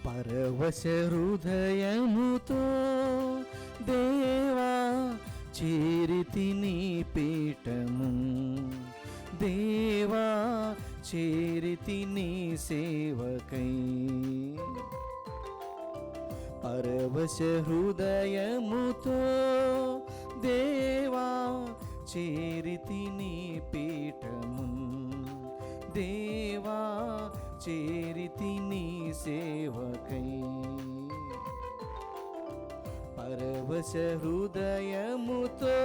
పరవశ హృదయముతో దేవా చేరితి నీ పీఠము, దేవా చేరితి నీ సేవకై. పరవశ హృదయముతో దేవా చేరితి నీ పీఠము, దేవా చేరితి నీ సేవకై. పరవశ హృదయముతో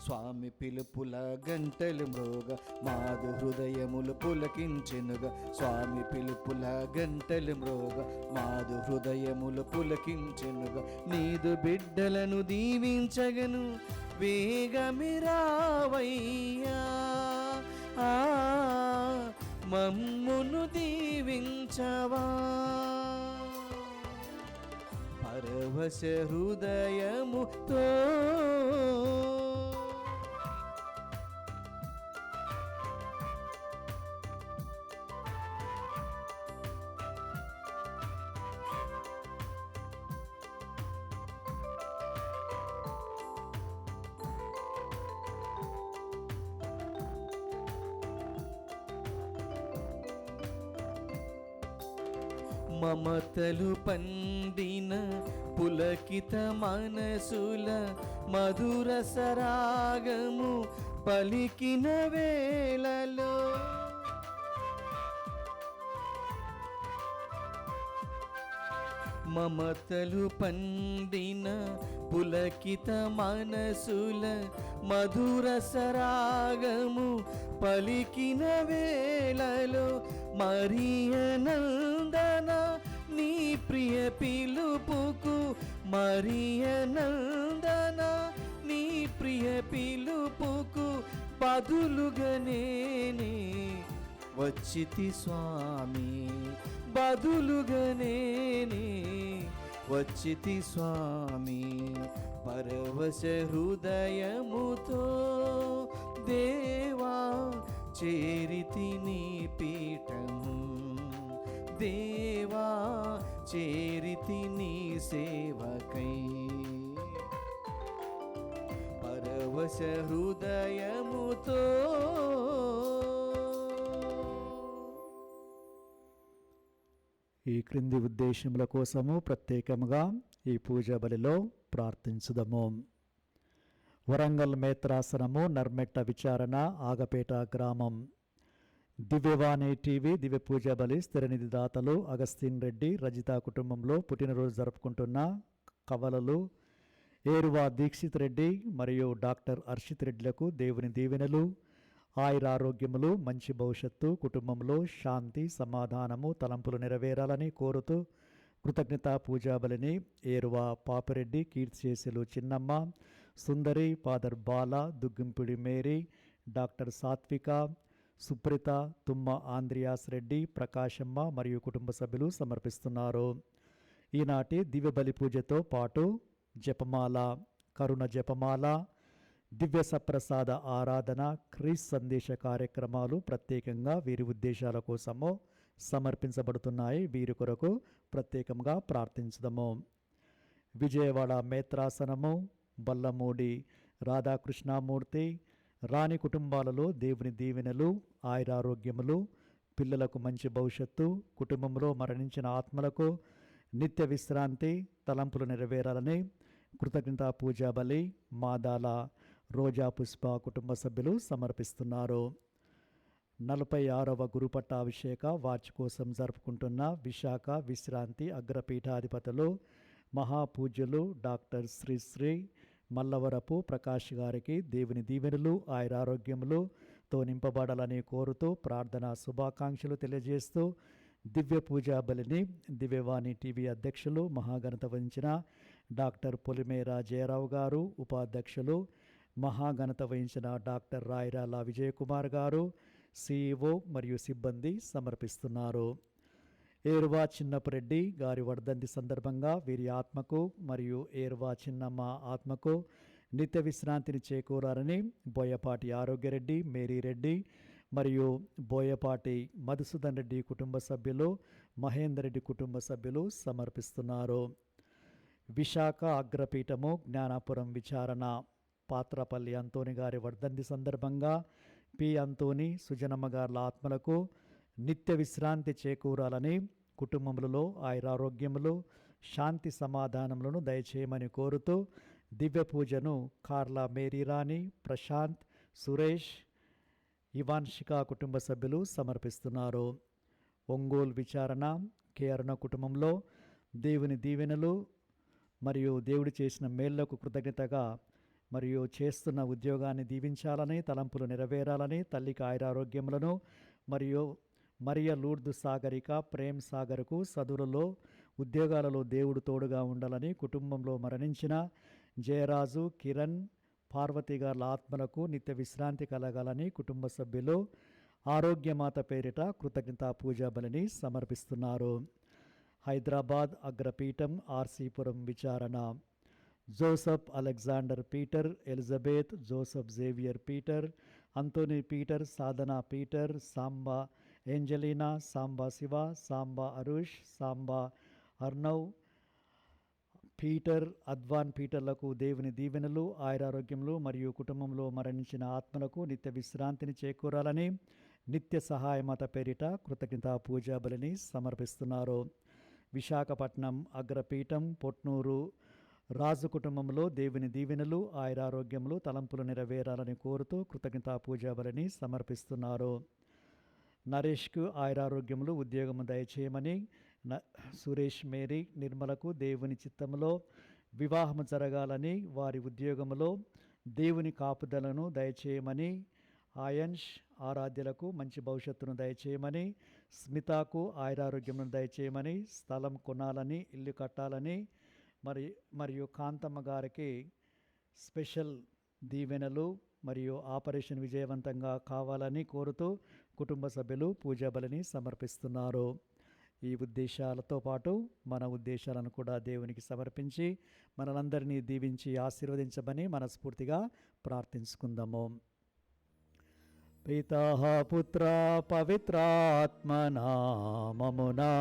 స్వామి పిలుపుల గంటలు మ్రోగ మాదు హృదయములు పులకించెనుగా. స్వామి పిలుపుల గంటలు మ్రోగ మాదు హృదయములు పులకించెనుగా. నీదు బిడ్డలను దీవించగను వేగమిరావయ్యా, మమ్మును దీవించవా. పరవశ హృదయముతో మమతలు పండిన పులకిత మనసుల మధుర సరాగము పలికిన వేళలో, మమతలు పండిన పులకిత మనసుల మధుర సరాగము పలికిన వేళలో, మరియ నందన నీ ప్రియ పిలుపుకు, మరియ నందన నీ ప్రియ పిలుపుకు బదులుగా నేనే వచ్చితి స్వామి, బదులుగా నేనే వచ్చితి స్వామి. పరవశ హృదయముతో దేవా చేరితి నీ పీఠము, దేవా చేరితి నీ సేవకై. పరవశ హృదయముతో ఈ క్రింది ఉద్దేశముల కోసము ప్రత్యేకముగా ఈ పూజా బలిలో ప్రార్థించుదము. వరంగల్ మేత్రాసనము, నర్మెట్ట విచారణ, ఆగపేట గ్రామం. దివ్యవాణి టీవీ దివ్య పూజా బలి స్థిరనిధి దాతలు అగస్తీన్ రెడ్డి, రజిత కుటుంబంలో పుట్టినరోజు జరుపుకుంటున్న కవలలు ఏరువా దీక్షిత్ రెడ్డి మరియు డాక్టర్ హర్షిత్ రెడ్డిలకు దేవుని దీవెనలు, ఆయురారోగ్యములు, మంచి భవిష్యత్తు, కుటుంబంలో శాంతి సమాధానము తలంపులు నెరవేరాలని కోరుతూ కృతజ్ఞతా పూజాబలిని ఏరువా పాపిరెడ్డి, కీర్తిశేషులు చిన్నమ్మ, సుందరి, ఫాదర్ బాల, దుగ్గింపుడి మేరీ, డాక్టర్ సాత్విక, సుప్రిత, తుమ్మ ఆంద్రియాస్ రెడ్డి, ప్రకాశమ్మ మరియు కుటుంబ సభ్యులు సమర్పిస్తున్నారు. ఈనాటి దివ్య బలి పూజతో పాటు జపమాల, కరుణ జపమాల, దివ్య సప్రసాద ఆరాధన, క్రీస్ సందేశ కార్యక్రమాలు ప్రత్యేకంగా వీరి ఉద్దేశాల కోసము సమర్పించబడుతున్నాయి. వీరి కొరకు ప్రత్యేకంగా ప్రార్థించుదాము. విజయవాడ మేత్రాసనము, బల్లమూడి రాధాకృష్ణమూర్తి, రాణి కుటుంబాలలో దేవుని దీవెనలు, ఆయురారోగ్యములు, పిల్లలకు మంచి భవిష్యత్తు, కుటుంబంలో మరణించిన ఆత్మలకు నిత్య విశ్రాంతి, తలంపులు నెరవేరాలని కృతజ్ఞతా పూజా బలి మాదాల రోజా పుష్ప కుటుంబ సభ్యులు సమర్పిస్తున్నారు. 46వ గురుపట్టాభిషేక వార్షికోత్సవం జరుపుకుంటున్న విశాఖ విశ్రాంతి అగ్రపీఠాధిపతులు మహాపూజ్యులు డాక్టర్ శ్రీ మల్లవరపు ప్రకాష్ గారికి దేవుని దీవెనలు, ఆయురారోగ్యములతో నింపబడాలని కోరుతూ ప్రార్థనా శుభాకాంక్షలు తెలియజేస్తూ దివ్య పూజా బలిని దివ్యవాణి టీవీ అధ్యక్షులు మహాఘనత వహించిన డాక్టర్ పొలిమేర జయరావు గారు, ఉపాధ్యక్షులు మహాఘనత వహించిన డాక్టర్ రాయరాల విజయకుమార్ గారు, సిఇఓ మరియు సిబ్బంది సమర్పిస్తున్నారు. ఏరువా చిన్నపరెడ్డి గారి వర్ధంతి సందర్భంగా వీరి ఆత్మకు మరియు ఏరువా చిన్నమ్మ ఆత్మకు నిత్య విశ్రాంతిని చేకూరాలని బోయపాటి ఆరోగ్యరెడ్డి, మేరీరెడ్డి, మరియు బోయపాటి మధుసూదన్ రెడ్డి కుటుంబ సభ్యులు, మహేందర్ రెడ్డి కుటుంబ సభ్యులు సమర్పిస్తున్నారు. విశాఖ అగ్రపీఠము జ్ఞానాపురం విచారణ పాత్రపల్లి అంతోని గారి వర్ధంతి సందర్భంగా పి. అంతోని, సుజనమ్మ గారుల ఆత్మలకు నిత్య విశ్రాంతి చేకూరాలని, కుటుంబములలో ఆయురారోగ్యములు, శాంతి సమాధానములను దయచేయమని కోరుతూ దివ్య పూజను కార్లా మేరీరాణి, ప్రశాంత్, సురేష్, ఇవాన్షిక కుటుంబ సభ్యులు సమర్పిస్తున్నారు. ఒంగోలు విచారణ కె. అరుణ కుటుంబంలో దేవుని దీవెనలు మరియు దేవుడు చేసిన మేళ్లకు కృతజ్ఞతగా మరియు చేస్తున్న ఉద్యోగాన్ని దీవించాలని, తలంపులు నెరవేరాలని, తల్లికి ఆయురారోగ్యములను మరియు మరియ లూర్దు సాగరిక, ప్రేమ్ సాగర్కు చదువులలో ఉద్యోగాలలో దేవుడు తోడుగా ఉండాలని, కుటుంబంలో మరణించిన జయరాజు, కిరణ్, పార్వతి గారుల ఆత్మలకు నిత్య విశ్రాంతి కలగాలని కుటుంబ సభ్యులు ఆరోగ్యమాత పేరిట కృతజ్ఞతా పూజా బలిని సమర్పిస్తున్నారు. హైదరాబాద్ అగ్రపీఠం ఆర్సీపురం విచారణ Joseph Alexander Peter, Elizabeth, Joseph Xavier Peter, Anthony Peter, Sadhana Peter, Samba Angelina, Samba Shiva, Samba Arush, Samba Arnav Peter, Advan పీటర్లకు దేవుని దీవెనలు, ఆయురారోగ్యములు మరియు కుటుంబంలో మరణించిన ఆత్మలకు నిత్య విశ్రాంతిని చేకూరాలని నిత్య సహాయమాత పేరిట కృతజ్ఞతా పూజా బలిని సమర్పిస్తున్నారు. విశాఖపట్నం అగ్రపీఠం పొట్నూరు రాజు కుటుంబంలో దేవుని దీవెనలు, ఆయురారోగ్యములు, తలంపులు నెరవేరాలని కోరుతూ కృతజ్ఞతా పూజా బలిని సమర్పిస్తున్నారు. నరేష్కు ఆయురారోగ్యములు, ఉద్యోగము దయచేయమని, సురేష్, మేరీ, నిర్మలకు దేవుని చిత్తములో వివాహము జరగాలని, వారి ఉద్యోగములో దేవుని కాపుదలను దయచేయమని, ఆయన్ష్ ఆరాధ్యులకు మంచి భవిష్యత్తును దయచేయమని, స్మితాకు ఆయురారోగ్యమును దయచేయమని, స్థలం కొనాలని, ఇల్లు కట్టాలని మరియు కాంతమ్మ గారికి స్పెషల్ దీవెనలు మరియు ఆపరేషన్ విజయవంతంగా కావాలని కోరుతూ కుటుంబ సభ్యులు పూజా బలిని సమర్పిస్తున్నారు. ఈ ఉద్దేశాలతో పాటు మన ఉద్దేశాలను కూడా దేవునికి సమర్పించి మనలందరినీ దీవించి ఆశీర్వదించమని మనస్ఫూర్తిగా ప్రార్థించుకుందాము. పితా పుత్ర పవిత్రాత్మ నామమునా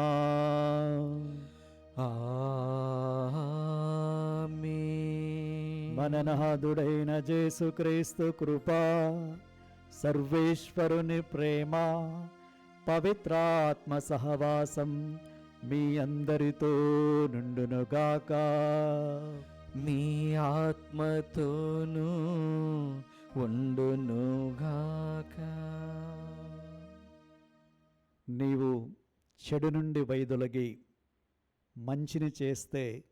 ఆమేన్. మననాథుడైన యేసుక్రీస్తు కృప, సర్వేశ్వరుని ప్రేమ, పవిత్రాత్మ సహవాసం మీ అందరితో నుండునుగాక. మీ ఆత్మతోనూ ఉండునుగాక. నీవు చెడు నుండి వైదొలగి మంచిని చేస్తే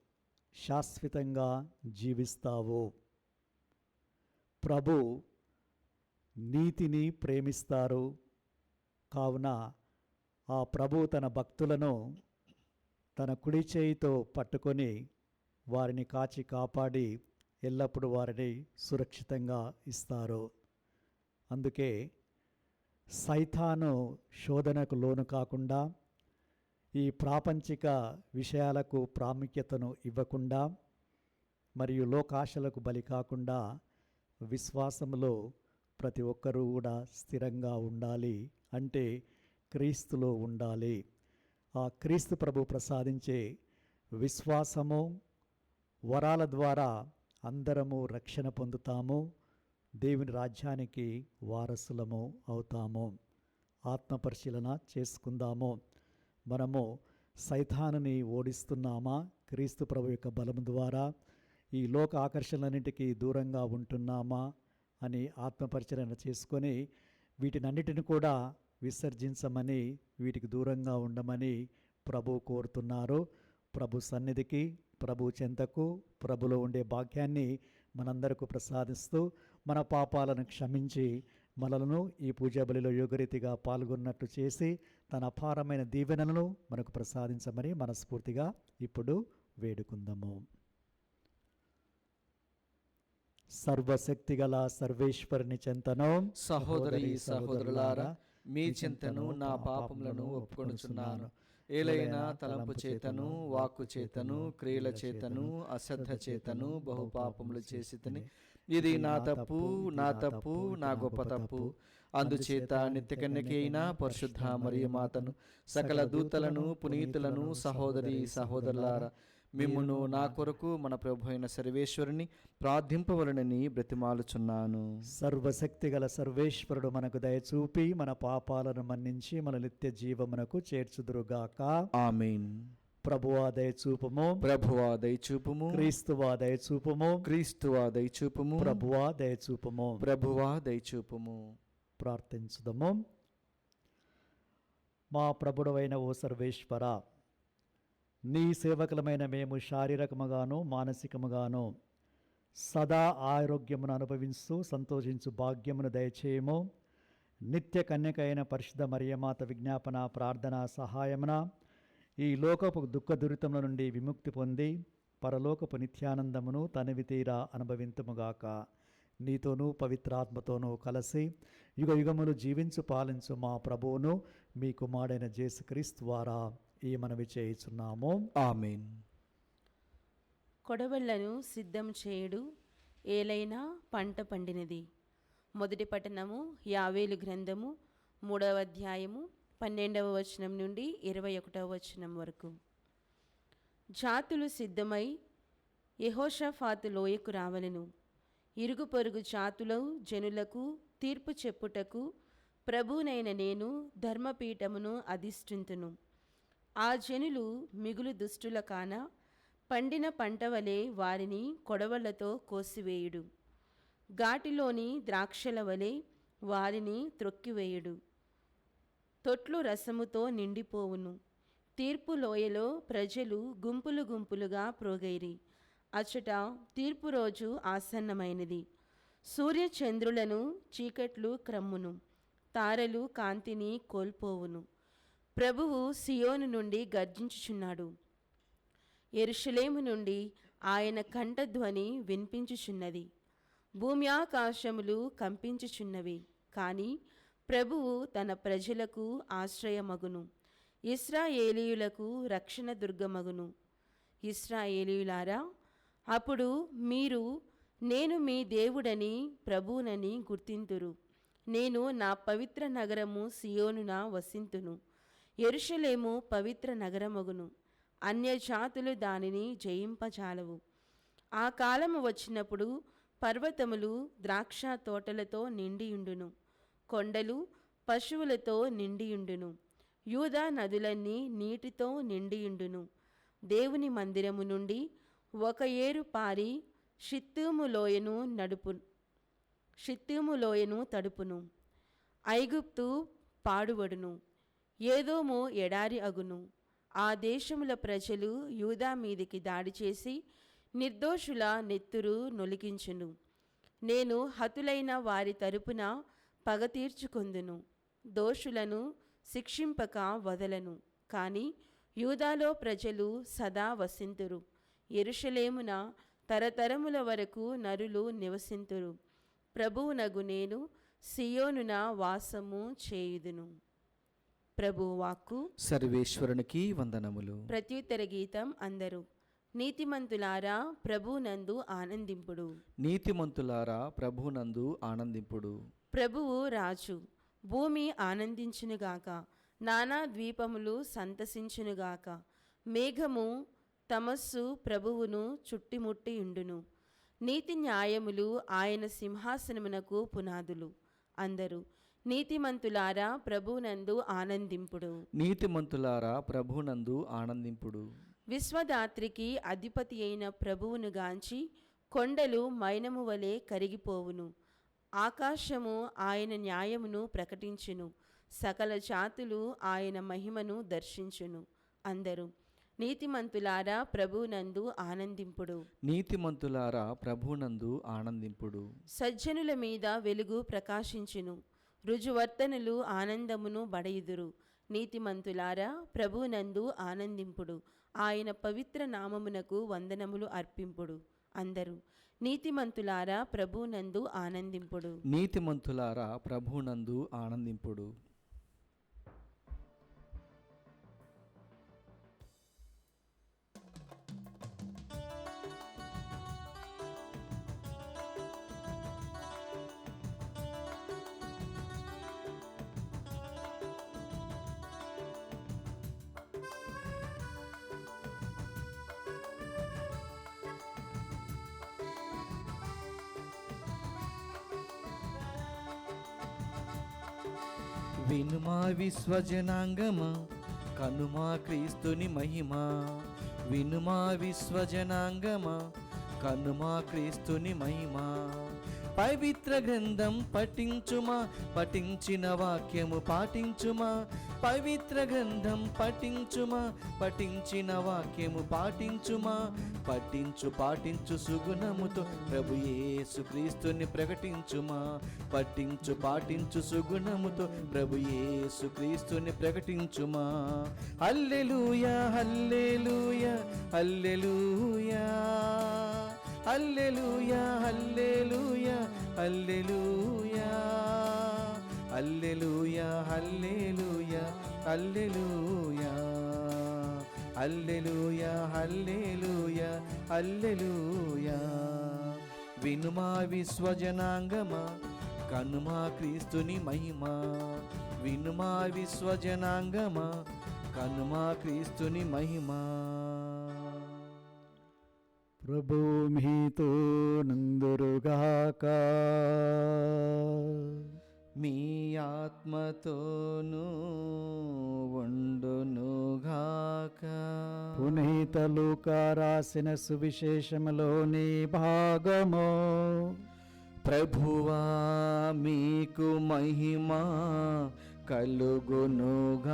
శాశ్వతంగా జీవిస్తావు. ప్రభు నీతిని ప్రేమిస్తారు. కావున ఆ ప్రభు తన భక్తులను తన కుడి చేయితో పట్టుకొని వారిని కాచి కాపాడి ఎల్లప్పుడూ వారిని సురక్షితంగా ఇస్తారు. అందుకే సైతాను శోధనకు లోను కాకుండా, ఈ ప్రాపంచిక విషయాలకు ప్రాముఖ్యతను ఇవ్వకుండా మరియు లోకాశలకు బలి కాకుండా విశ్వాసంలో ప్రతి ఒక్కరూ కూడా స్థిరంగా ఉండాలి. అంటే క్రీస్తులో ఉండాలి. ఆ క్రీస్తు ప్రభు ప్రసాదించే విశ్వాసము వరాల ద్వారా అందరము రక్షణ పొందుతాము, దేవుని రాజ్యానికి వారసులము అవుతాము. ఆత్మపరిశీలన చేసుకుందాము. మనము సైతానుని ఓడిస్తున్నామా? క్రీస్తు ప్రభు యొక్క బలం ద్వారా ఈ లోక ఆకర్షణలన్నింటికీ దూరంగా ఉంటున్నామా అని ఆత్మపరిశీలన చేసుకొని వీటినన్నిటిని కూడా విసర్జించమని, వీటికి దూరంగా ఉండమని ప్రభు కోరుతున్నారు. ప్రభు సన్నిధికి, ప్రభు చెంతకు, ప్రభులో ఉండే భాగ్యాన్ని మనందరకు ప్రసాదిస్తూ మన పాపాలను క్షమించి మనలను ఈ పూజా బలిలో యోగరీతిగా పాల్గొన్నట్టు చేసి తన అపారమైన దీవెనలను మనకు ప్రసాదించమని మనస్ఫూర్తిగా ఇప్పుడు వేడుకుందాము. సర్వశక్తిగల సర్వేశ్వరుని చెంతను సహోదరి సహోదరులారా, మీ చింతను నా పాపములను ఒప్పుకొనుచున్నాను. ఏలైనా తలంపు చేతను, వాక్కు చేతను, క్రియల చేతను, అశ్రద్ధ చేతను బహుపాపములు చేసితిని. ఇది నా తప్పు, నా తప్పు, నా గొప్ప తప్పు. అందుచేత నిత్య కన్యక అయిన పరిశుద్ధ మరియ మాతను, సకల దూతలను, పునీతులను, సహోదరి సహోదరులారా, మిమ్మును నా కొరకు మన ప్రభు అయిన సర్వేశ్వరుని ప్రార్థింపవలనని బ్రతిమాలుచున్నాను. సర్వశక్తిగల సర్వేశ్వరుడు మనకు దయచూపి మన పాపాలను మన్నించి మన నిత్య జీవమునకు చేర్చుదురుగాక. ఆమేన్. ప్రభువా దయచూపుము, ప్రభువా దయచూపుము, క్రీస్తువా దయచూపుము, క్రీస్తువా దయచూపుము, ప్రభువా దయచూపుము. ప్రభువా దయచూపుము. ప్రార్థించుదము. మా ప్రభుడవైన ఓ సర్వేశ్వర, నీ సేవకులమైన మేము శారీరకముగాను మానసికముగాను సదా ఆరోగ్యమును అనుభవిస్తూ సంతోషించు భాగ్యమును దయచేయము. నిత్య కన్యక అయిన పరిశుద్ధ మరియమాత విజ్ఞాపన ప్రార్థన సహాయమున ఈ లోకపు దుఃఖ దురితముల నుండి విముక్తి పొంది పరలోకపు నిత్యానందమును తనివి తీరా అనుభవింతుముగాక. నీతోనూ పవిత్రాత్మతోనూ కలిసి యుగ యుగములు జీవించు పాలించు మా ప్రభువును మీ కుమారుడైన యేసుక్రీస్తు ద్వారా ఈ మనవి చేయుచున్నాము. ఆమేన్. కొడవళ్లను సిద్ధం చేయుడు, ఏలైనా పంట పండినది. మొదటి పట్టణము యావేలు గ్రంథము 3వ అధ్యాయము 12వ వచనం నుండి 21వ వచనం వరకు. జాతులు సిద్ధమై యెహోషాఫాతు లోయకు రావలెను. ఇరుగు పొరుగు జాతుల జనులకు తీర్పు చెప్పుటకు ప్రభునైన నేను ధర్మపీఠమును అధిష్ఠింతును. ఆ జనులు మిగులు దుష్టుల కాన పండిన పంట వలె వారిని కొడవళ్లతో కోసివేయుడు. ఘాటిలోని ద్రాక్షల వలె వారిని త్రొక్కివేయుడు. తొట్లు రసముతో నిండిపోవును. తీర్పు లోయలో ప్రజలు గుంపులు గుంపులుగా ప్రోగైరి. అచ్చట తీర్పు రోజు ఆసన్నమైనది. సూర్యచంద్రులను చీకట్లు క్రమ్మును, తారలు కాంతిని కోల్పోవును. ప్రభువు సియోను నుండి గర్జించుచున్నాడు. యెరూషలేము నుండి ఆయన కంఠధ్వని వినిపించుచున్నది. భూమి ఆకాశములు కంపించుచున్నవి. కానీ ప్రభువు తన ప్రజలకు ఆశ్రయమగును, ఇశ్రాయేలీయులకు రక్షణ దుర్గమగును. ఇశ్రాయేలీయులారా, అప్పుడు మీరు నేను మీ దేవుడని ప్రభువునని గుర్తింతురు. నేను నా పవిత్ర నగరము సియోనున వసింతును. యెరూషలేము పవిత్ర నగరమగును. అన్యజాతులు దానిని జయింపజాలవు. ఆ కాలము వచ్చినప్పుడు పర్వతములు ద్రాక్ష తోటలతో నిండియుండును, కొండలు పశువులతో నిండియుండును. యూదా నదులన్నీ నీటితో నిండియుండును. దేవుని మందిరము నుండి ఒక ఏరు పారి షిత్తీము లోయను తడుపును. ఐగుప్తు పాడుబడును, ఏదోము ఎడారి అగును. ఆ దేశముల ప్రజలు యూదా మీదికి దాడి చేసి నిర్దోషుల నెత్తురు నొలికించును. నేను హతులైన వారి తరపున పగ తీర్చుకొందును. దోషులను శిక్షింపక వదలను. కానీ యూదాలో ప్రజలు సదా వసింతురు. యెరూషలేమున తరతరముల వరకు నరులు నివసింతురు. ప్రభువునగు నేను సియోనున వాసము చేయుదును. ప్రభువు వాక్కు. సర్వేశ్వరునికి వందనములు. ప్రత్యుత్తర గీతం అందరూ. నీతిమంతులారా ప్రభువునందు ఆనందింపుడు. నీతిమంతులారా ప్రభునందు ఆనందింపుడు. ప్రభువు రాజు. భూమి ఆనందించునుగాక, నానా ద్వీపములు సంతసించునుగాక. మేఘము తమస్సు ప్రభువును చుట్టిముట్టి ఉండును. నీతి న్యాయములు ఆయన సింహాసనమునకు పునాదులు. అందరూ నీతిమంతులారా ప్రభువునందు ఆనందింపుడు. నీతిమంతులారా ప్రభునందు ఆనందింపుడు. విశ్వదాత్రికి అధిపతి అయిన ప్రభువును గాంచి కొండలు మైనము వలె కరిగిపోవును. ఆకాశము ఆయన న్యాయమును ప్రకటించును. సకల జాతులు ఆయన మహిమను దర్శించును. అందరూ నీతిమంతులారా ప్రభువునందు ఆనందింపుడు. నీతిమంతులారా ప్రభునందు ఆనందింపుడు. సజ్జనుల మీద వెలుగు ప్రకాశించును. రుజువర్తనులు ఆనందమును బడయుదురు. నీతిమంతులారా ప్రభువునందు ఆనందింపుడు. ఆయన పవిత్ర నామమునకు వందనములు అర్పింపుడు. అందరూ నీతిమంతులారా ప్రభువునందు ఆనందింపుడు. నీతిమంతులారా ప్రభునందు ఆనందింపుడు. వినుమా విశ్వజనాంగమా కనుమా క్రీస్తుని మహిమా. వినుమా విశ్వజనాంగమా కనుమా క్రీస్తుని మహిమా. పవిత్ర గ్రంథం పఠించుమా, పఠించిన వాక్యము పాటించుమా. పవిత్ర గ్రంథం పఠించుమా, పఠించిన వాక్యము పాటించుమా. పాటించు సుగుణముతో ప్రభు యేసు క్రీస్తుని ప్రకటించుమా. పాటించు సుగుణముతో ప్రభు యేసు క్రీస్తుని ప్రకటించుమా. హల్లెలూయా హల్లెలూయా హల్లెలూయా హల్లెలూయా హల్లెలూయా హల్లెలూయా హల్లెలూయా హల్లెలూయా హల్లెలూయా హల్లెలూయా హల్లెలూయా హల్లెలూయా. వినుమా విశ్వజనాంగమా కనుమా క్రీస్తుని మహిమా. వినుమా విశ్వజనాంగమా కనుమా క్రీస్తుని మహిమా. ప్రభు మీతో నందురుగాక. మీ ఆత్మతోనూ ఉండునుగాక. పునీత లూకా రాసిన సువిశేషములోని భాగము. ప్రభువా మీకు మహిమ కలుగునుగాక.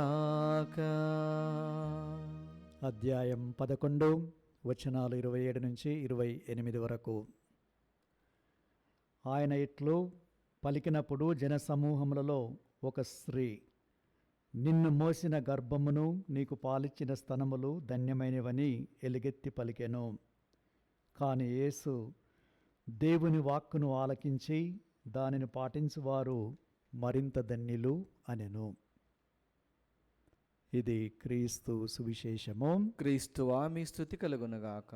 అధ్యాయం 11 వచనాలు 27 నుంచి 28 వరకు. ఆయన ఇట్లు పలికినప్పుడు జనసమూహములలో ఒక స్త్రీ, నిన్ను మోసిన గర్భమును నీకు పాలిచ్చిన స్తనములు ధన్యమైనవని ఎలుగెత్తి పలికెను. కాని యేసు దేవుని వాక్కును ఆలకించి దానిని పాటించువారు మరింత ధన్యులు అనెను. ఇది క్రీస్తు సువిశేషము. క్రీస్తువా మీ స్తుతి కలుగునుగాక.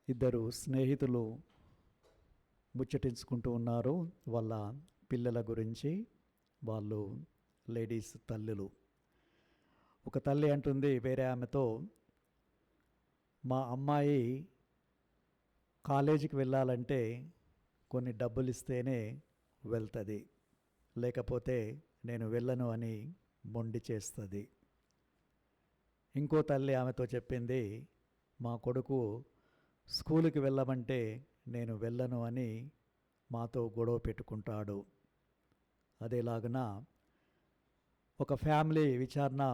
ఇద్దరు స్నేహితులు ముచ్చటించుకుంటూ ఉన్నారు వాళ్ళ పిల్లల గురించి. వాళ్ళు లేడీస్ తల్లులు. ఒక తల్లి అంటుంది వేరే ఆమెతో, మా అమ్మాయి కాలేజీకి వెళ్ళాలంటే కొన్ని డబ్బులు ఇస్తేనే వెళ్తుంది, లేకపోతే నేను వెళ్ళను అని మొండి చేస్తుంది. ఇంకో తల్లి ఆమెతో చెప్పింది, మా కొడుకు స్కూలుకి వెళ్ళమంటే నేను వెళ్ళను అని మాతో గొడవ పెట్టుకుంటాడు. అదేలాగున ఒక ఫ్యామిలీ విచారణ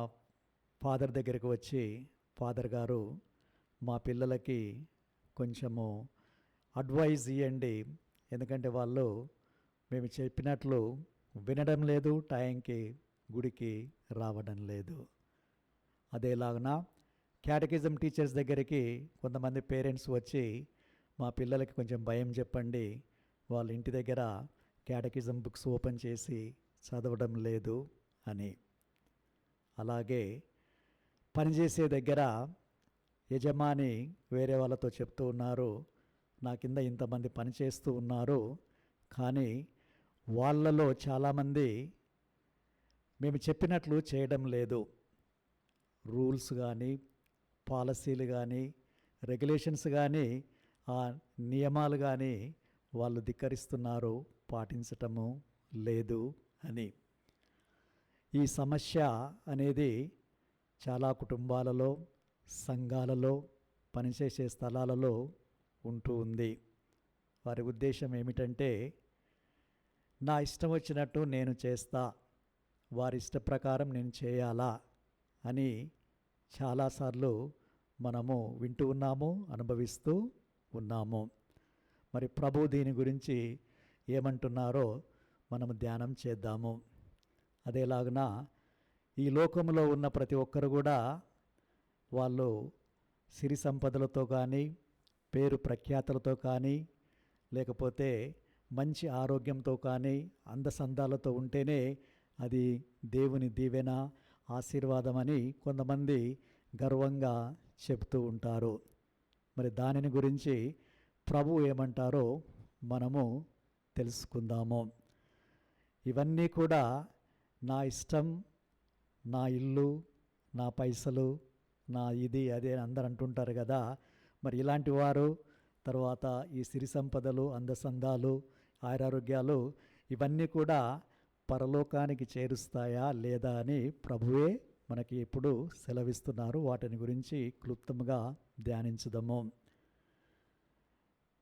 ఫాదర్ దగ్గరికి వచ్చి, ఫాదర్ గారు మా పిల్లలకి కొంచెము అడ్వైజ్ ఇవ్వండి, ఎందుకంటే వాళ్ళు మేము చెప్పినట్లు వినడం లేదు, టైంకి గుడికి రావడం లేదు. అదేలాగున క్యాటకిజం టీచర్స్ దగ్గరికి కొంతమంది పేరెంట్స్ వచ్చి, మా పిల్లలకి కొంచెం భయం చెప్పండి, వాళ్ళ ఇంటి దగ్గర క్యాటకిజం బుక్స్ ఓపెన్ చేసి చదవడం లేదు అని. అలాగే పనిచేసే దగ్గర యజమాని వేరే వాళ్ళతో చెప్తూ ఉన్నారు, నా కింద ఇంతమంది పనిచేస్తూ ఉన్నారు, కానీ వాళ్ళలో చాలామంది మేము చెప్పినట్లు చేయడం లేదు. రూల్స్ కానీ పాలసీలు కానీ రెగ్యులేషన్స్ కానీ ఆ నియమాలు కానీ వాళ్ళు ధిక్కరిస్తున్నారు, పాటించటము లేదు అని. ఈ సమస్య అనేది చాలా కుటుంబాలలో, సంఘాలలో, పనిచేసే స్థలాలలో ఉంటూ ఉంది. వారి ఉద్దేశం ఏమిటంటే, నా ఇష్టం వచ్చినట్టు నేను చేస్తా, వారి ఇష్ట ప్రకారం నేను చేయాలా అని చాలాసార్లు మనము వింటూ ఉన్నాము, అనుభవిస్తూ ఉన్నాము. మరి ప్రభు దీని గురించి ఏమంటున్నారో మనము ధ్యానం చేద్దాము. అదేలాగున ఈ లోకంలో ఉన్న ప్రతి ఒక్కరు కూడా వాళ్ళు సిరి సంపదలతో కానీ, పేరు ప్రఖ్యాతలతో కానీ, లేకపోతే మంచి ఆరోగ్యంతో కానీ, అందసందాలతో ఉంటేనే అది దేవుని దీవెన, ఆశీర్వాదం అని కొంతమంది గర్వంగా చెప్తూ ఉంటారు. మరి దానిని గురించి ప్రభు ఏమంటారో మనము తెలుసుకుందాము. ఇవన్నీ కూడా నా ఇష్టం, నా ఇల్లు, నా పైసలు, నా ఇది అదే అందరు అంటుంటారు కదా. మరి ఇలాంటి వారు తర్వాత ఈ సిరి సంపదలు, అందసందాలు, ఆయురారోగ్యాలు ఇవన్నీ కూడా పరలోకానికి చేరుస్తాయా లేదా అని ప్రభువే మనకి ఇప్పుడు సెలవిస్తున్నారు. వాటిని గురించి క్లుప్తంగా ధ్యానించుదాము.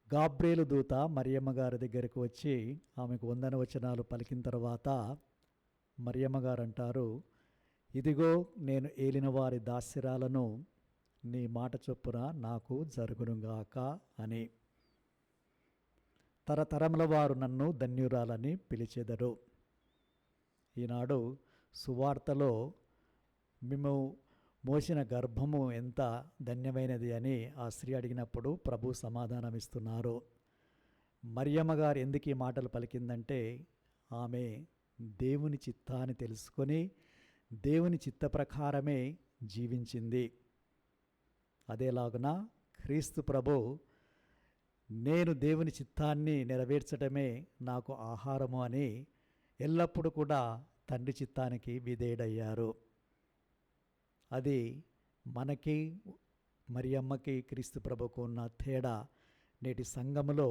గాబ్రియేలు దూత మరియమ్మ గారి దగ్గరకు వచ్చి ఆమెకు వందన వచనాలు పలికిన తర్వాత మరియమ్మ గారు అంటారు, ఇదిగో నేను ఏలిన వారి దాస్యరాలను, నీ మాట చొప్పున నాకు జరుగునుగాక అని. తరతరముల వారు నన్ను ధన్యురాలని పిలిచెదరు. ఈనాడు సువార్తలో మేము మోసిన గర్భము ఎంత ధన్యమైనది అని ఆ స్త్రీ అడిగినప్పుడు ప్రభు సమాధానం ఇస్తున్నారు. మరియమ్మ గారు ఎందుకు ఈ మాటలు పలికిందంటే ఆమె దేవుని చిత్తాన్ని తెలుసుకొని దేవుని చిత్త ప్రకారమే జీవించింది. అదేలాగున క్రీస్తు ప్రభు నేను దేవుని చిత్తాన్ని నెరవేర్చడమే నాకు ఆహారము అని ఎల్లప్పుడూ కూడా తండ్రి చిత్తానికి విధేయుడయ్యారు. అది మనకి మరియమ్మకి క్రీస్తు ప్రభుకు ఉన్న తేడా. నేటి సంఘములో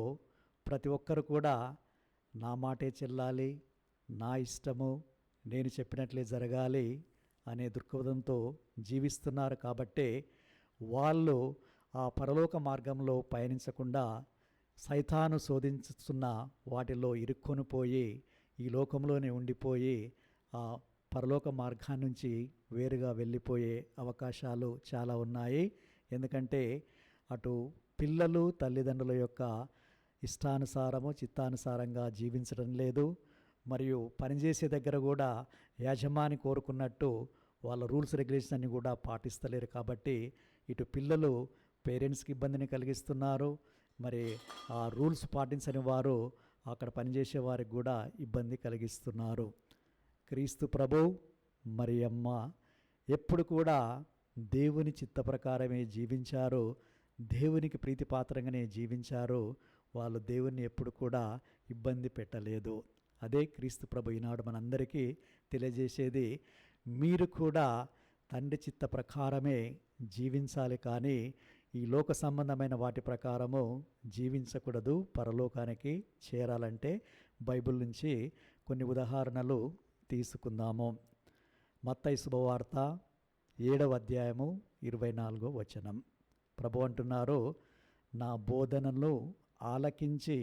ప్రతి ఒక్కరు కూడా నా మాటే చెల్లాలి, నా ఇష్టము, నేను చెప్పినట్లే జరగాలి అనే దృక్పథంతో జీవిస్తున్నారు. కాబట్టే వాళ్ళు ఆ పరలోక మార్గంలో పయనించకుండా సైతాను శోధించుతున్న వాటిలో ఇరుక్కొని పోయి ఈ లోకంలోనే ఉండిపోయి ఆ పరలోక మార్గం నుంచి వేరుగా వెళ్ళిపోయే అవకాశాలు చాలా ఉన్నాయి. ఎందుకంటే అటు పిల్లలు తల్లిదండ్రుల యొక్క ఇష్టానుసారము చిత్తానుసారంగా జీవించడం లేదు. మరియు పనిచేసే దగ్గర కూడా యాజమాని కోరుకున్నట్టు వాళ్ళ రూల్స్ రెగ్యులేషన్స్ అన్ని కూడా పాటిస్తలేరు. కాబట్టి ఇటు పిల్లలు పేరెంట్స్కి ఇబ్బందిని కలిగిస్తున్నారు, మరి ఆ రూల్స్ పాటించని వారు అక్కడ పనిచేసే వారికి కూడా ఇబ్బంది కలిగిస్తున్నారు. క్రీస్తు ప్రభు మరియమ్మ ఎప్పుడు కూడా దేవుని చిత్త ప్రకారమే జీవించారు, దేవునికి ప్రీతిపాత్రంగానే జీవించారు. వాళ్ళు దేవుణ్ణి ఎప్పుడు కూడా ఇబ్బంది పెట్టలేదు. అదే క్రీస్తు ప్రభు ఈనాడు మనందరికీ తెలియజేసేది, మీరు కూడా తండ్రి చిత్త ప్రకారమే జీవించాలి, కానీ ఈ లోక సంబంధమైన వాటి ప్రకారము జీవించకూడదు. పరలోకానికి చేరాలంటే బైబిల్ నుంచి కొన్ని ఉదాహరణలు తీసుకుందాము. మత్తయి శుభవార్త 7వ అధ్యాయము 24వ వచనం. ప్రభు అంటున్నారు, నా బోధనలు ఆలకించి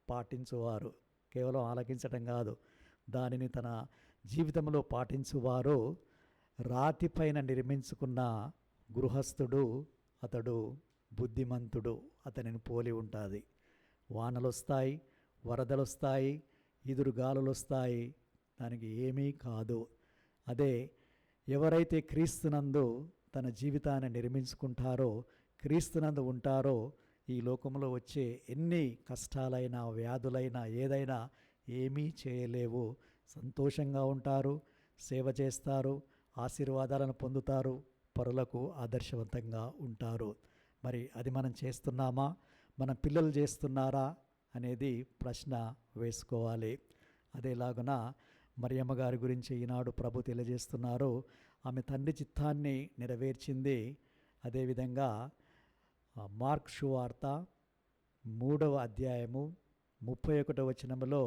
పాటించువారు, కేవలం ఆలకించటం కాదు, దానిని తన జీవితంలో పాటించువారు రాతిపైన నిర్మించుకున్న గృహస్థుడు అతడు బుద్ధిమంతుడు, అతనిని పోలి ఉంటుంది. వానలు వస్తాయి, వరదలు వస్తాయి, ఎదురుగాలులు వస్తాయి, దానికి ఏమీ కాదు. అదే ఎవరైతే క్రీస్తునందు తన జీవితాన్ని నిర్మించుకుంటారో, క్రీస్తునందు ఉంటారో, ఈ లోకంలో వచ్చే ఎన్ని కష్టాలైనా వ్యాధులైనా ఏదైనా ఏమీ చేయలేవు. సంతోషంగా ఉంటారు, సేవ చేస్తారు, ఆశీర్వాదాలను పొందుతారు, పరులకు ఆదర్శవంతంగా ఉంటారు. మరి అది మనం చేస్తున్నామా, మన పిల్లలు చేస్తున్నారా అనేది ప్రశ్న వేసుకోవాలి. అదేలాగున మరియమ్మ గారి గురించి ఈనాడు ప్రభు తెలియజేస్తున్నారు. ఆమె తండ్రి చిత్తాన్ని నెరవేర్చింది. అదేవిధంగా మార్క్ సువార్త 3వ అధ్యాయము 31వ వచనంలో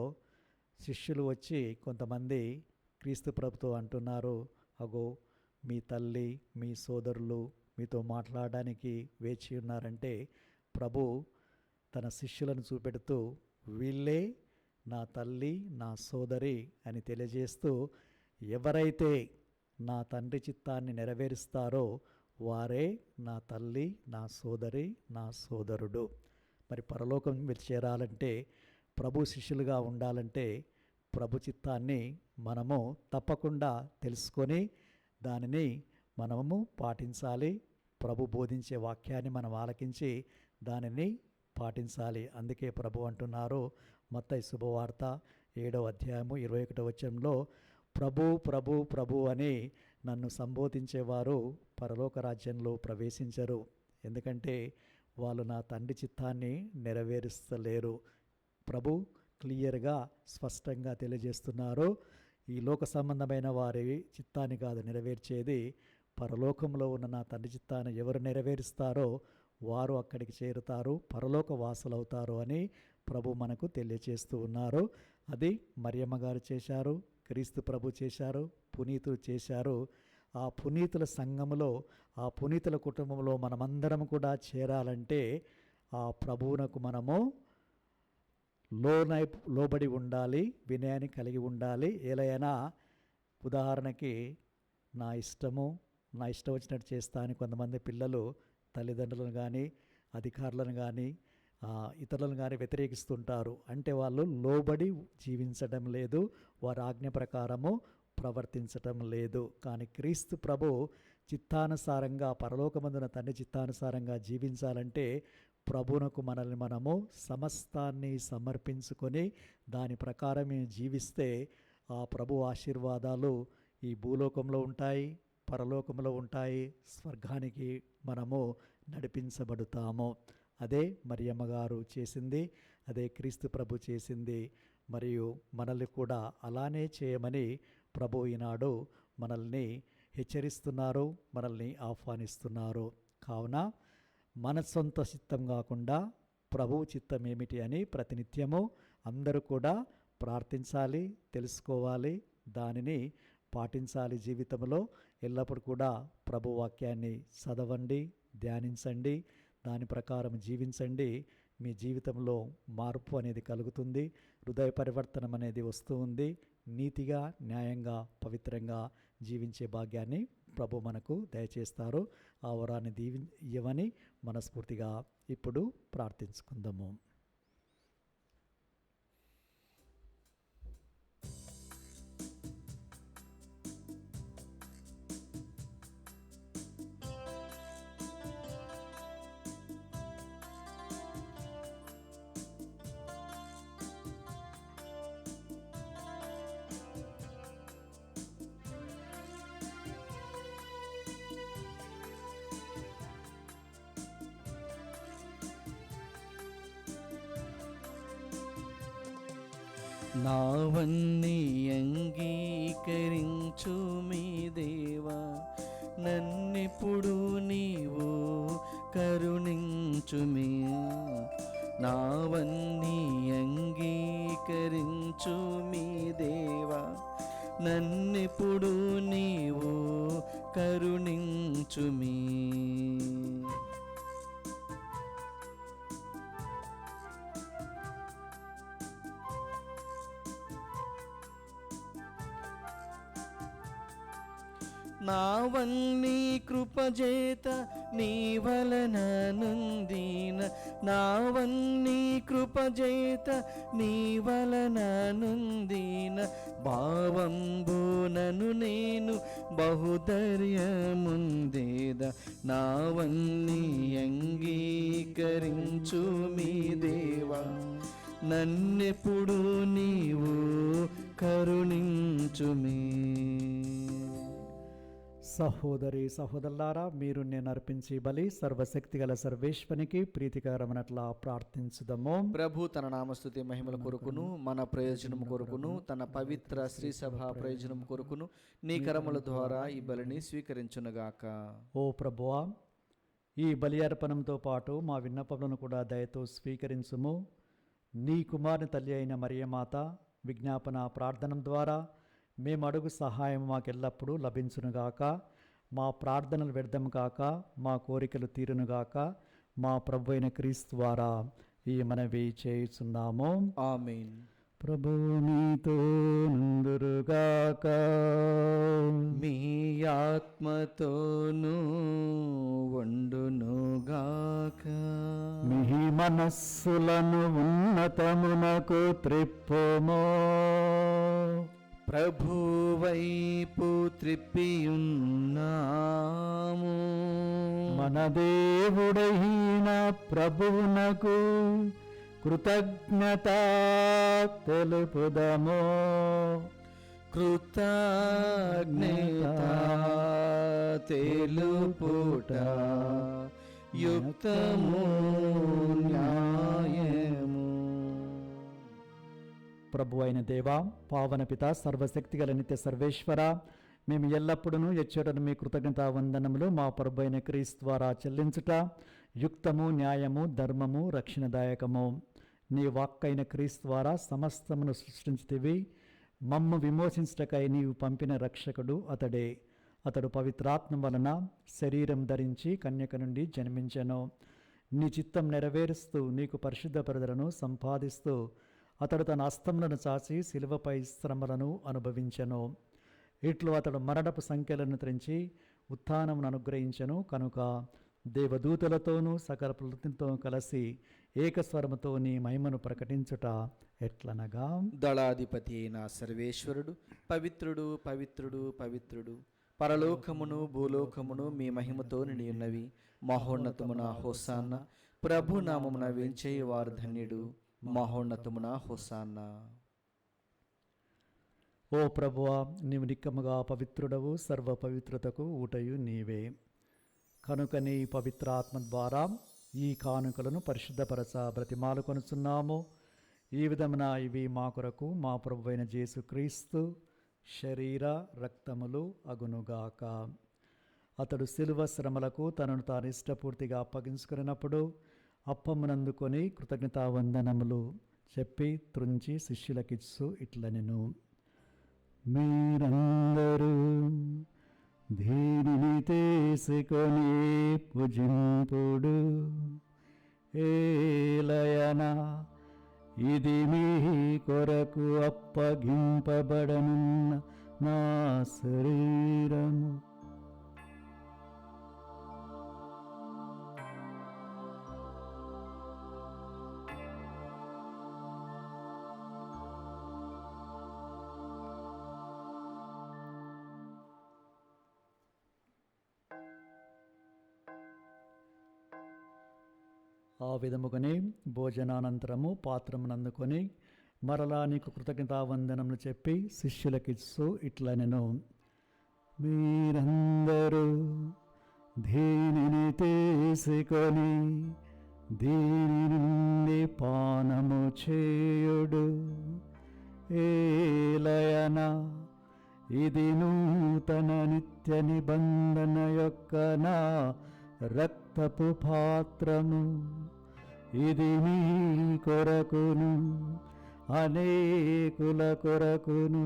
శిష్యులు వచ్చి కొంతమంది క్రీస్తు ప్రభుతో అంటున్నారు, అగో మీ తల్లి మీ సోదరులు మీతో మాట్లాడడానికి వేచి ఉన్నారంటే ప్రభు తన శిష్యులను చూపెడుతూ వీళ్ళే నా తల్లి నా సోదరి అని తెలియజేస్తూ, ఎవరైతే నా తండ్రి చిత్తాన్ని నెరవేరుస్తారో వారే నా తల్లి నా సోదరి నా సోదరుడు. మరి పరలోకం చేరాలంటే, ప్రభు శిష్యులుగా ఉండాలంటే ప్రభు చిత్తాన్ని మనము తప్పకుండా తెలుసుకొని దానిని మనము పాటించాలి. ప్రభు బోధించే వాక్యాన్ని మనం ఆలకించి దానిని పాటించాలి. అందుకే ప్రభు అంటున్నారు మత్తయి శుభవార్త 7వ అధ్యాయము 21వ వచనంలో, ప్రభు ప్రభు ప్రభు అని నన్ను సంబోధించేవారు పరలోక రాజ్యంలో ప్రవేశించరు, ఎందుకంటే వాళ్ళు నా తండ్రి చిత్తాన్ని నెరవేరుస్తలేరు. ప్రభు క్లియర్గా స్పష్టంగా తెలియజేస్తున్నారు, ఈ లోక సంబంధమైన వారి చిత్తాన్ని కాదు నెరవేర్చేది, పరలోకంలో ఉన్న నా తండ్రి చిత్తాన్ని ఎవరు నెరవేరుస్తారో వారు అక్కడికి చేరుతారు, పరలోక వాసులవుతారు అని ప్రభు మనకు తెలియచేస్తూ ఉన్నారు. అది మరియమ్మ గారు చేశారు, క్రీస్తు ప్రభు చేశారు, పునీతులు చేశారు. ఆ పునీతుల సంఘములో, ఆ పునీతుల కుటుంబంలో మనమందరం కూడా చేరాలంటే ఆ ప్రభువునకు మనము లోబడి ఉండాలి, వినయాన్ని కలిగి ఉండాలి. ఏలైనా ఉదాహరణకి నా ఇష్టం వచ్చినట్టు చేస్తా అని కొంతమంది పిల్లలు తల్లిదండ్రులను కానీ అధికారులను కానీ ఇతరులను కానీ వ్యతిరేకిస్తుంటారు. అంటే వాళ్ళు లోబడి జీవించడం లేదు, వారి ఆజ్ఞ ప్రకారము ప్రవర్తించటం లేదు. కానీ క్రీస్తు ప్రభు చిత్తానుసారంగా, పరలోకమందున తండ్రి చిత్తానుసారంగా జీవించాలంటే ప్రభువునకు మనల్ని మనము సమస్తాన్ని సమర్పించుకొని దాని ప్రకారమే జీవిస్తే ఆ ప్రభు ఆశీర్వాదాలు ఈ భూలోకంలో ఉంటాయి, పరలోకంలో ఉంటాయి, స్వర్గానికి మనము నడిపించబడతాము. అదే మరియమ్మ గారు చేసింది, అదే క్రీస్తు ప్రభు చేసింది. మరియు మనల్ని కూడా అలానే చేయమని ప్రభు ఈనాడు మనల్ని హెచ్చరిస్తున్నారు, మనల్ని ఆహ్వానిస్తున్నారు. కావున మన సొంత చిత్తం కాకుండా ప్రభువు చిత్తం ఏమిటి అని ప్రతినిత్యము అందరూ కూడా ప్రార్థించాలి, తెలుసుకోవాలి, దానిని పాటించాలి. జీవితంలో ఎల్లప్పుడూ కూడా ప్రభు వాక్యాన్ని చదవండి, ధ్యానించండి, దాని ప్రకారం జీవించండి. మీ జీవితంలో మార్పు అనేది కలుగుతుంది, హృదయ పరివర్తనం అనేది వస్తూ ఉంది. నీతిగా, న్యాయంగా, పవిత్రంగా జీవించే భాగ్యాన్ని ప్రభు మనకు దయచేస్తారు. ఆ వరాన్ని ఇవ్వని మనస్ఫూర్తిగా ఇప్పుడు ప్రార్థించుకుందాము. నావన్నీ అంగీకరించు మీ దేవా, నన్నెప్పుడు నీవు కరుణించుమి. నావన్నీ అంగీకరించు మీ దేవా, నన్నెప్పుడు నీవు కరుణించుమి. నావన్నీ కృపజేత నీ వలన నుందిన, నావన్నీ కృపజేత నీ వలన నుందిన, భావంబునను నేను బహుధైర్యముందేద. నావన్నీ అంగీకరించు మీ దేవా, నన్నెప్పుడు నీవు కరుణించుమి. సహోదరి సహోదరులారా, మీరు నేను అర్పించి బలి సర్వశక్తిగల సర్వేశ్వనికి ప్రీతికరమనట్లా ప్రార్థించుదము. ప్రభు తన నామస్తుతి మహిమల కొరకును, మన ప్రయోజనం కొరకును, తన పవిత్ర శ్రీ సభ ప్రయోజనం కొరకును నీ కరముల ద్వారా ఈ బలిని స్వీకరించునుగాక. ఓ ప్రభువా, ఈ బలి అర్పణంతో పాటు మా విన్నపములను కూడా దయతో స్వీకరించుము. నీ కుమారుని తల్లి అయిన మరియమాత విజ్ఞాపన ప్రార్థన ద్వారా మేము అడుగు సహాయం మాకెల్లప్పుడూ లభించునుగాక. మా ప్రార్థనలు వ్యర్థం కాక, మా కోరికలు తీరునుగాక. మా ప్రభు అయిన క్రీస్తు ద్వారా ఈ మనవి చేయుచున్నాము. ఆమేన్. ప్రభువు మీతో నుందురుగాక, మీ ఆత్మతోనూ వండునుగాక. మీ మనస్సులను ఉన్నతమునకు త్రిప్పుము. ప్రభు వైపు త్రిప్పియున్నాము. మన దేవుడైన ప్రభువునకు కృతజ్ఞత తెలుపుదము. కృతజ్ఞత తెలుపుట యుక్తము న్యాయము. ప్రభు అయిన దేవా, పావన పిత, సర్వశక్తిగల నిత్య సర్వేశ్వర, మేము ఎల్లప్పుడూ ఎచ్చటను మీ కృతజ్ఞతా వందనములు మా ప్రభు అయిన క్రీస్తు ద్వారా చెల్లించుట యుక్తము, న్యాయము, ధర్మము, రక్షణదాయకము. నీ వాక్కైన క్రీస్తు ద్వారా సమస్తమును సృష్టించితివి. మమ్ము విమోచించుటకై నీవు పంపిన రక్షకుడు అతడే. అతడు పవిత్రాత్మ వలన శరీరం ధరించి కన్యక నుండి జన్మించెను. నీ చిత్తం నెరవేరుస్తూ నీకు పరిశుద్ధ ప్రజలను సంపాదిస్తూ అతడు తన హస్తములను చాచి శిలువపై శ్రమలను అనుభవించెను. ఇట్లు అతడు మరణపు సంఖ్యలను త్రెంచి ఉత్థానమును అనుగ్రహించెను. కనుక దేవదూతలతోనూ సకల ప్రకృతితో కలిసి ఏకస్వరముతో నీ మహిమను ప్రకటించుట ఎట్లనగా, దళాధిపతి అయిన సర్వేశ్వరుడు పవిత్రుడు, పవిత్రుడు, పవిత్రుడు, పరలోకమును భూలోకమును మీ మహిమతో నిండి ఉన్నవి. మహోన్నతమున హోసాన్న. ప్రభు నామమున వేంచేయువారు ధన్యుడు. మహోన్నతమున హోసాన్న. ఓ ప్రభువా, నీవు నిక్కముగా పవిత్రుడవు, సర్వ పవిత్రతకు ఊటయు నీవే. కనుక నీ పవిత్రాత్మ ద్వారా ఈ కానుకలను పరిశుద్ధపరచ బ్రతిమాలు కొనుచున్నాము. ఈ విధమున ఇవి మా కొరకు మా ప్రభువైన యేసుక్రీస్తు శరీర రక్తములు అగునుగాక. అతడు శిలువ శ్రమలకు తనను తాను ఇష్టపూర్తిగా అప్పగించుకున్నప్పుడు అప్పమునందుకొని కృతజ్ఞతావందనములు చెప్పి త్రుంచి శిష్యులకిచ్చు ఇట్లనెను, మీరందరూ దీనిని తీసుకొని పూజింపుడు. ఏలయన ఇది మీ కొరకు అప్పగింపబడనున్న నా శరీరము. ఆ విధముగానే భోజనానంతరము పాత్రమునందుకొని మరలా నీకు కృతజ్ఞతావందనములు చెప్పి శిష్యులకిచ్చు ఇట్లనెను, మీరందరూ దీనిని తీసుకొని దీని నుండి పానము చేయుడు. ఏలయన ఇది నూతన నిత్య నిబంధన యొక్క నా రక్తపు పాత్రము. ఇది మీ కొరకును అనేకుల కొరకును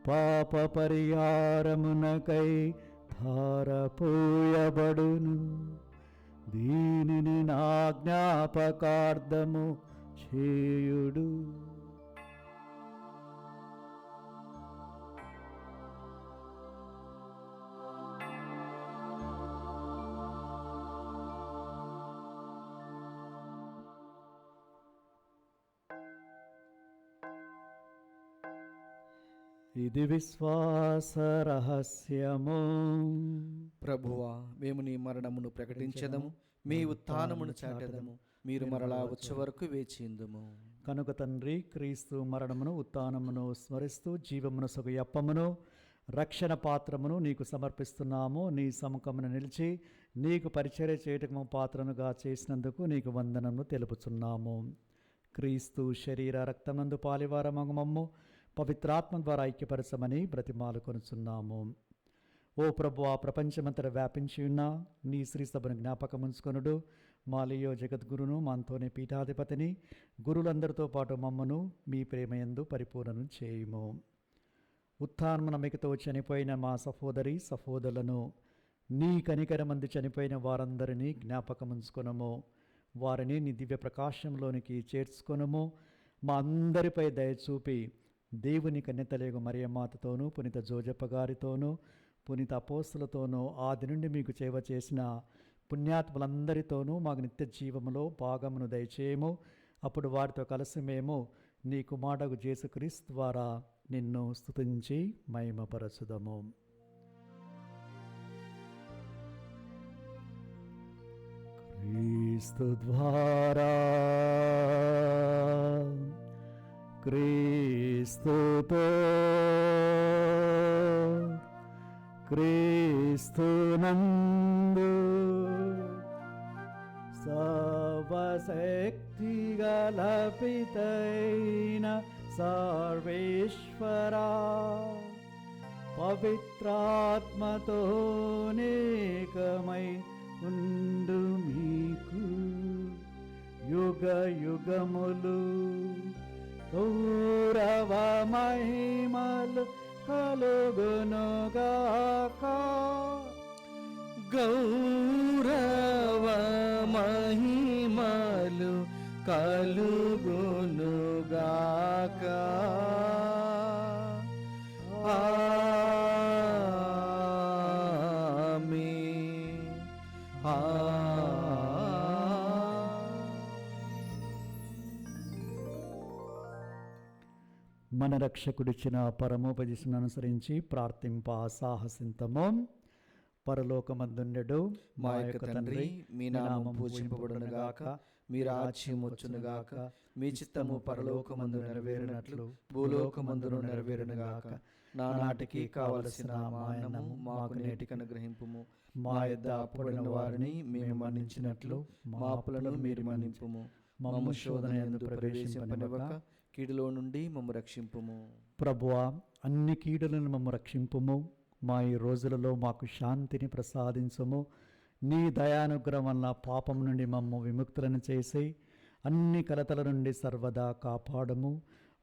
పాప పరిహారమునకై ధారపోయబడును. దీనిని నా జ్ఞాపకార్థము చేయుడు. ఇది విశ్వాస రహస్యము. ప్రభువా, మేము నీ మరణమును ప్రకటించదము, మీ ఉత్థానమును చాటెదము. మీరు మరలా వచ్చే వరకు వేచిందుము. కనుక తండ్రి, క్రీస్తు మరణమును ఉత్థానమును స్మరిస్తూ జీవమును సగు అప్పమును రక్షణ పాత్రమును నీకు సమర్పిస్తున్నాము. నీ సముఖమును నిలిచి నీకు పరిచర్య చేయటము పాత్రనుగా చేసినందుకు నీకు వందనము తెలుపుచున్నాము. క్రీస్తు శరీర రక్తమందు పాలివారమగు మమ్ము పవిత్రాత్మ ద్వారా ఐక్యపరచమని బ్రతిమాలు కొనుచున్నాము. ఓ ప్రభువా, ప్రపంచమంతటా వ్యాపించి ఉన్న నీ శ్రీ సభను జ్ఞాపకముంచుకొనుడు. మాలియో జగద్గురును, మాంతోనే పీఠాధిపతిని, గురులందరితో పాటు మమ్మను మీ ప్రేమయందు పరిపూర్ణను చేయుము. ఉత్థాన నమ్మికతో చనిపోయిన మా సహోదరి సహోదరులను, నీ కనికరమందు చనిపోయిన వారందరినీ జ్ఞాపకముంచుకొనము. వారిని నీ దివ్య ప్రకాశంలోనికి చేర్చుకొనము. మా అందరిపై దయచూపి దేవుని కన్యతలేగు మరియమాతతోనూ, పునీత జోజప్ప గారితోనూ, పునీత అపోస్తులతోనూ, ఆది నుండి మీకు సేవ చేసిన పుణ్యాత్ములందరితోనూ మాకు నిత్య జీవములో భాగమును దయచేయము. అప్పుడు వారితో కలిసి మేము నీ కుమారుడు యేసుక్రీస్తు ద్వారా నిన్ను స్తుతించి మహిమపరచుదము. క్రీస్తు ద్వారా, క్రీస్తుతో, క్రీస్తునందు సర్వశక్తి గల పితైన సర్వేశ్వరా, పవిత్రాత్మతో నేకమై ఉండు మీతో యుగ యుగములు. గౌరవ మహిమలు కలుగునుగాక. గౌరవ మహిమలు కలుగునుగాక. ఆమేన్. మన రక్షకుడిచ్చిన పరమోపదేశం అనుసరించి ప్రార్థింప సాహసింతము. పరలోకమందుండెడు మా యొక్క తండ్రి, మీ నామం పూజింపబడునుగాక, మీ రాజ్యం వచ్చునుగాక, మీ చిత్తము పరలోకమందు నెరవేరినట్లు భూలోకమందును నెరవేరునుగాక. నానాటికి కావలసిన మా అన్నము మాకు నేటికి అనుగ్రహింపుము. మా యొద్ద అప్పుడైన వారిని మేము మన్నించినట్లు మా అప్పులను మీరు మన్నింపుము. మమ్ము శోధన యందు ప్రవేశింపనివ్వక కీడులో నుండి మమ్ము రక్షింపుము. ప్రభువా, అన్ని కీడులను మమ్ము రక్షింపుము. మా ఈ రోజులలో మాకు శాంతిని ప్రసాదించుము. నీ దయానుగ్రహం వలన పాపం నుండి మమ్ము విముక్తులను చేసి అన్ని కలతల నుండి సర్వదా కాపాడము.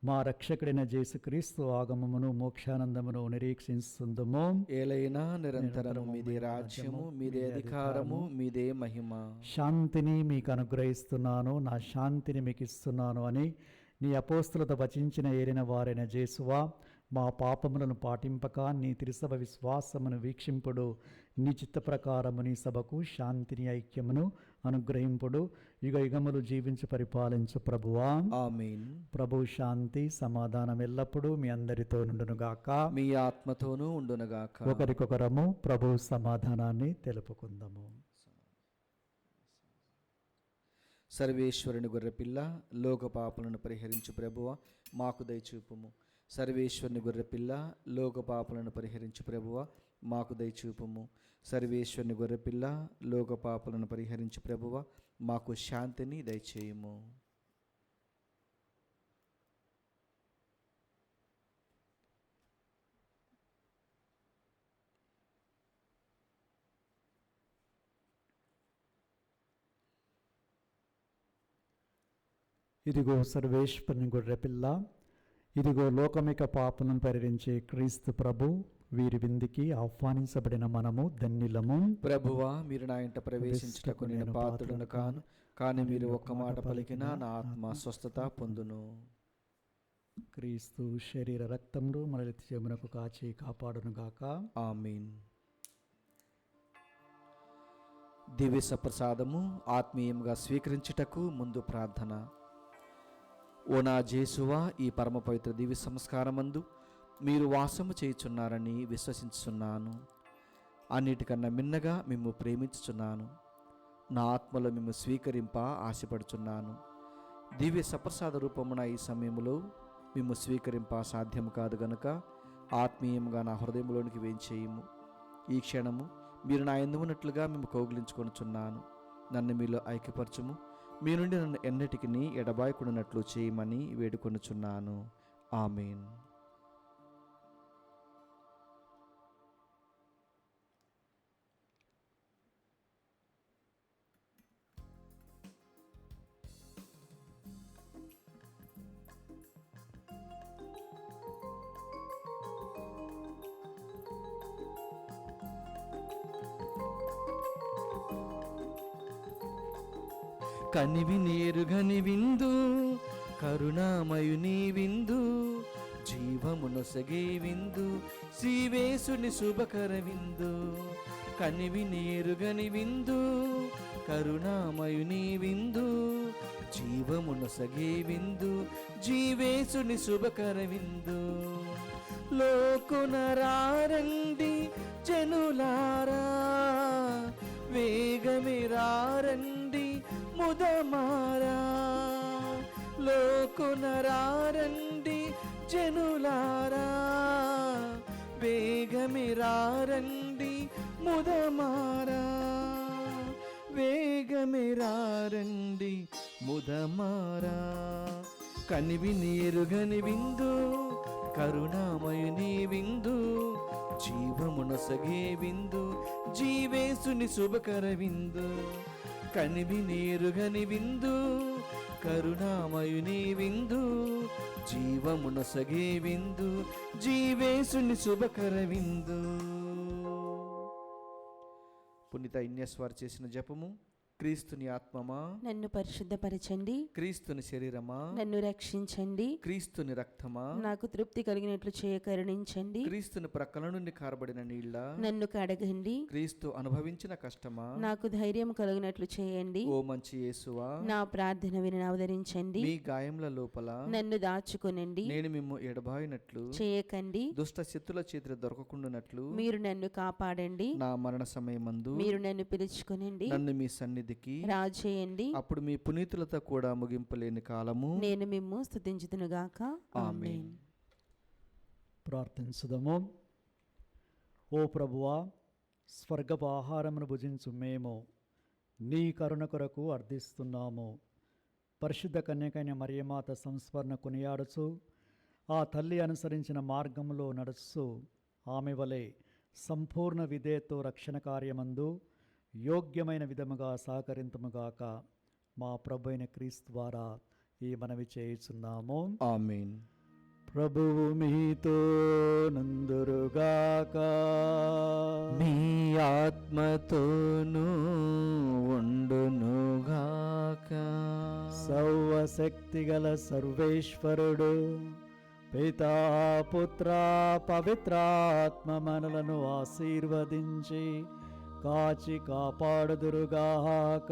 మా రక్షకుడైన యేసుక్రీస్తు ఆగమమును మోక్షానందమును నిరీక్షిస్తుందుము. ఏలైనా నిరంతరము మీదే రాజ్యము, మీదే అధికారము, మీదే మహిమ. శాంతిని మీకు అనుగ్రహిస్తున్నాను, నా శాంతిని మీకు ఇస్తున్నాను అని నీ అపోస్తులతో వచించిన ఏలిన వారైన యేసువా, మా పాపములను పాటింపక నీ తిరుసభ విశ్వాసమును వీక్షింపుడు. నీ చిత్త ప్రకారము నీ సభకు శాంతిని ఐక్యమును అనుగ్రహింపుడు. యుగ యుగములు జీవించి పరిపాలించు ప్రభువా. ఆమేన్. ప్రభు శాంతి సమాధానం ఎల్లప్పుడూ మీ అందరితో నుండునుగాక, మీ ఆత్మతోనూ ఉండునుగాక. ఒకరికొకరము ప్రభు సమాధానాన్ని తెలుపుకుందాము. సర్వేశ్వరుని గొర్రెపిల్ల, లోక పాపలను పరిహరించు ప్రభువ, మాకు దయచూపుము. సర్వేశ్వరుని గొర్రెపిల్ల, లోక పాపలను పరిహరించు ప్రభువ, మాకు దయచూపుము. సర్వేశ్వరుని గొర్రెపిల్ల, లోక పాపలను పరిహరించు ప్రభువ, మాకు శాంతిని దయచేయుము. ఇదిగో సర్వేశ్వరుని గొర్రెపిల్ల, ఇదిగో లోకమిక పాపలను పరిహరించే క్రీస్తు ప్రభు, వీరి విందుకి ఆహ్వానించబడిన మనము ధన్యులము. ప్రభువా, మీరు నా ఇంట ప్రవేశించుటకు నేను పాత్రుడను కాను, కానీ మీరు ఒక్క మాట పలికినా నా ఆత్మ స్వస్థత పొందును. క్రీస్తు శరీర రక్తములు మన నిత్యమునకు కాచి కాపాడునుగాక. ఆమేన్. దివ్య సప్రసాదము ఆత్మీయంగా స్వీకరించుటకు ముందు ప్రార్థన. ఓ నా జేసువా, ఈ పరమ పవిత్ర దివ్య సంస్కారమందు మీరు వాసము చేయుచున్నారని విశ్వసించుచున్నాను. అన్నిటికన్నా మిన్నగా మిమ్ము ప్రేమించుచున్నాను. నా ఆత్మలో మిమ్ము స్వీకరింప ఆశపడుచున్నాను. దివ్య సప్రసాద రూపమున ఈ సమయంలో మిమ్ము స్వీకరింప సాధ్యము కాదు గనుక ఆత్మీయంగా నా హృదయంలోనికి వేంచేయము. ఈ క్షణము మీరు నా యందు ఉన్నట్లుగా మేము కౌగిలించుకొనుచున్నాను. నన్ను మీలో ఐక్యపరచుము. మీ నుండి నన్ను ఎన్నటికి ఎడబాయకుండానట్లు చేయమని వేడుకొనుచున్నాను. ఆమేన్. కనివి నేరుగని విందు, కరుణామయుని విందు, జీవమునొసగే విందు, శ్రీవేసుని శుభకర విందు. కనివి నేరుగని విందు, కరుణామయుని విందు, జీవమునొసగే విందు, జీవేసుని శుభకర విందు. లోకునరారండి జనులారా, వేగమిరారండి ముదమారా. లోకునరారండి జనులారా, వేగమిరారండి ముదమారా. వేగమిరారండి ముదమారా. కనివి నీరుగని విందు, కరుణామయుని విందు, జీవమునొసగే విందు, జీవేసుని శుభకర విందు. కనివి నీరుగని విందు, కరుణామయుని విందు, జీవమునొసగే విందు, జీవేశుని శుభకర విందు. పునీత ఇన్యస్ వారు చేసిన జపము. క్రీస్తుని ఆత్మమా నన్ను పరిశుద్ధపరచండి, క్రీస్తుని శరీరమా నన్ను రక్షించండి, క్రీస్తుని రక్తమా నాకు తృప్తి కలిగినట్లు చేయ కరుణించండి, క్రీస్తుని ప్రక్కల నుండి కారబడిన నీళ్ళ నన్ను కడగండి, క్రీస్తు అనుభవించిన కష్టమా నాకు ధైర్యం కలిగినట్లు చేయండి, ఓ మంచి యేసువా నా ప్రార్థన విని అవతరించండి, మీ గాయముల లోపల నన్ను దాచుకొనండి, నేను మిమ్ము ఎడబాయినట్లు చేయకండి, దుష్ట శక్తుల చేతులు దొరకకుండానట్లు మీరు నన్ను కాపాడండి, నా మరణ సమయమందు మీరు నన్ను పిలుచుకొనండి, నన్ను మీ సన్నిధికి రాజేయండి, అప్పుడు మీ పునీతులతో కూడా ముగింపలేని కాలము నేను మిమ్ము స్తుతించుదునుగాక. ఆమేన్. ప్రార్థించుదము. ఓ ప్రభువా, స్వర్గపు ఆహారమును భుజించు మేము నీ కరుణ కొరకు అర్థిస్తున్నాము. పరిశుద్ధ కన్యకైన మరియమాత సంస్మరణ కొనియాడుచు ఆ తల్లి అనుసరించిన మార్గంలో నడుస్తూ ఆమె వలె సంపూర్ణ విధేయతో రక్షణ కార్యమందు యోగ్యమైన విధముగా సహకరింతుముగాక. మా ప్రభు అయిన క్రీస్తు ద్వారా ఈ మనవి చేయుచున్నాము. ఆమేన్. ప్రభువు మీతో నందురుగాక, మీ ఆత్మతోనూ ఉండునుగాక. సర్వశక్తిగల సర్వేశ్వరుడు పితా పుత్ర పవిత్రాత్మ మనలను ఆశీర్వదించి కాచి కాపాడుదురుగాక.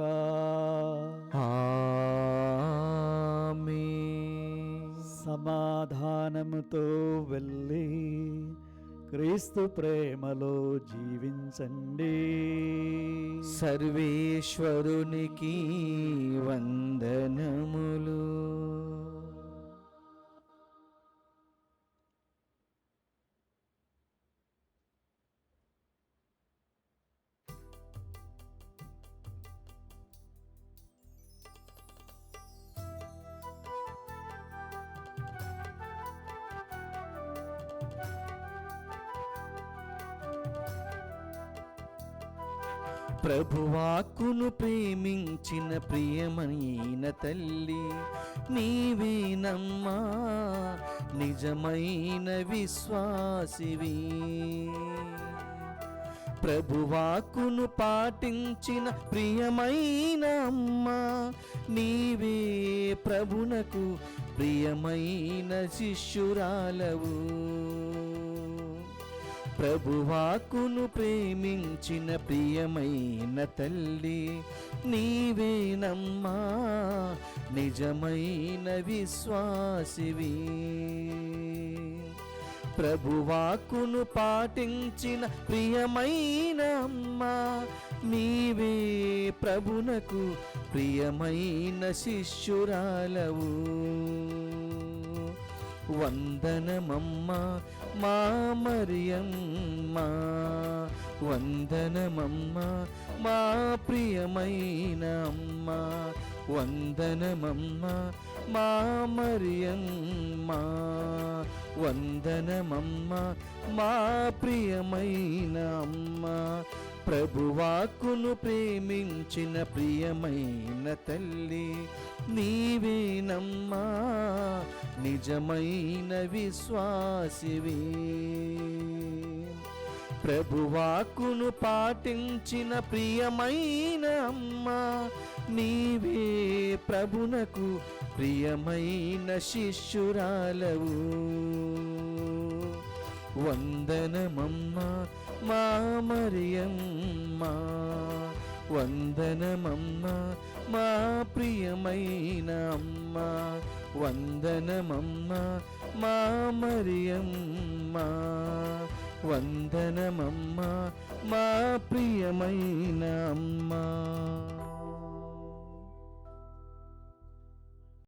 ఆమేన్. సమాధానముతో వెళ్ళి క్రీస్తు ప్రేమలో జీవించండి. సర్వేశ్వరునికి వందనములు. ప్రభువాక్కును ప్రేమించిన ప్రియమైన తల్లి నీవేనమ్మా, నిజమైన విశ్వాసివి. ప్రభువాక్కును పాటించిన ప్రియమైన అమ్మా, నీవే ప్రభునకు ప్రియమైన శిష్యురాలవు. ప్రభువాక్కును ప్రేమించిన ప్రియమైన తల్లి నీవేనమ్మా, నిజమైన విశ్వాసివి. ప్రభువాక్కును పాటించిన ప్రియమైన అమ్మా, నీవే ప్రభునకు ప్రియమైన శిష్యురాలవు. వందనమమ్మా మా మరియమ్మ, వందనమమ్మా మా ప్రియమైన అమ్మ, వందనమమ్మా మా మరియమ్మ, వందనమమ్మా మా ప్రియమైన అమ్మ. ప్రభువాక్కును ప్రేమించిన ప్రియమైన తల్లి నీవేనమ్మా, నిజమైన విశ్వాసివి. ప్రభువాక్కును పాటించిన ప్రియమైన అమ్మా, నీవే ప్రభునకు ప్రియమైన శిష్యురాలవు. వందనమమ్మా మా మరియమ్మ, వందనమమ్మా మా ప్రియమైన అమ్మ, వందనమమ్మా మా మరియమ్మ, వందనమమ్మా మా ప్రియమైన అమ్మ.